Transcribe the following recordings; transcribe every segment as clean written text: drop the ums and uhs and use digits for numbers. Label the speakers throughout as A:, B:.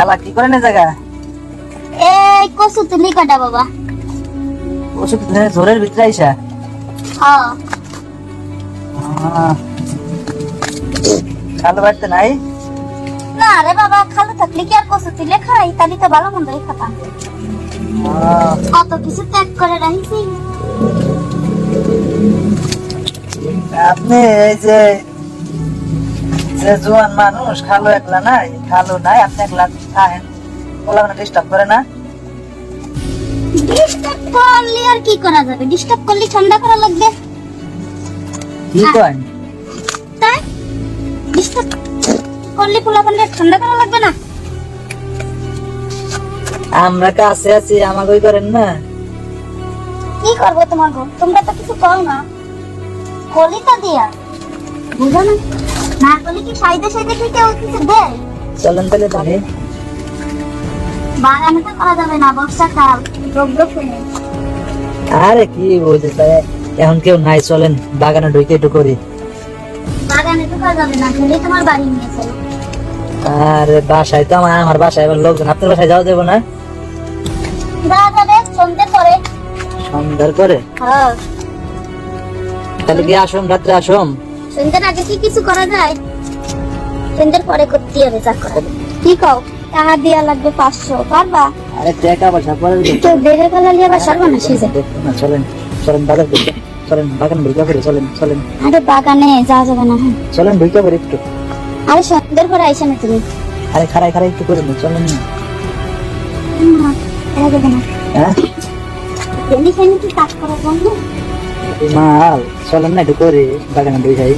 A: খালা কি করে না জায়গা?
B: এই কসু তুলি কাটা বাবা।
A: ওষুধ ঝোরের ভিতরে আইসা?
B: হ্যাঁ।
A: খালো বাড়তে নাই?
B: না রে বাবা, খালো থাকলে কি আর কসু তুলে খাই? তাহলে তো ভালো মন্দই খেতাম। কত কিছু ত্যাগ করে রাখছি।
A: আপনি এই যে জোয়ান মানুষ, খালো একলা নাই, খালো নাই, আপনি একলা থাকেন, ওলা মানে ডিস্টার্ব করে না?
B: ডিস্টার্ব করলে আর কি করা যাবে? ডিস্টার্ব করলে ঠান্ডা করা লাগবে।
A: কি করেন?
B: তাই ডিস্টার্ব করলে পোলাপানকে ঠান্ডা করা লাগবে না?
A: আমরা কাছে আছি, আমাকে ওই করেন না?
B: কি করবো তোমার গো? তোমরা তো কিছু কও না, কলিতা দিয়া বুঝো না? না করলে কি সাইডে সাইডে থেকে ও কিছু দেয়?
A: চলেন তাহলে তাহলে।
B: বাগানে তো করা যাবে না, বর্ষাকাল, দ্রব্য শুনে।
A: আরে কি বলতে, এখন কেউ নাই, চলেন বাগানে ঢুকে একটু করি।
B: বাগানে তো করা যাবে না, গেলে তোমার বাড়ি নিয়ে চলো।
A: আরে বাসায় তো আমার বাসায় এবার লোকজন, আপনার বাসায় যাওয়া যাবো না?
B: যাওয়া যাবে সন্ধ্যে পরে।
A: সন্ধ্যার পরে?
B: হ্যাঁ,
A: তাহলে কি আসুন, রাত্রে আসুন?
B: সন্ধ্যার আগে কি কিছু করা যায়? সন্ধ্যার পরে করতে হবে যা করা। কি কও? টাকা দিয়া লাগবে 500, পারবা?
A: আরে টাকা পয়সা পরে দিবো।
B: তো দেহে গলা লিয়ে আবার সর্বনাশী যায়।
A: দেখুন না, চলেন চলেন বাজার করতে, চলেন বাগান ঢুকে পড়ি, চলেন চলেন।
B: আরে বাগানে যাওয়া যাবে না।
A: চলেন ঢুকে পড়ি একটু।
B: আরে সন্ধ্যের পরে আইসা না তুমি।
A: আরে খারাই খারাই একটু করে নি, চলেন না।
B: এরা যাবে না।
A: হ্যাঁ
B: এমনি ফেনি কি কাজ করা বন্ধু?
A: মাল, চলেন না একটু করে বাগানে ঢুকে যাই।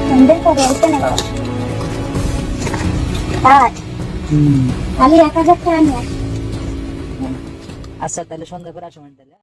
B: সন্ধ্যের পরে আইসা না বাবা। তাই খালি 1000 টাকা নিয়ে।
A: আচ্ছা তাহলে সন্ধ্যা করে আসুন তাহলে।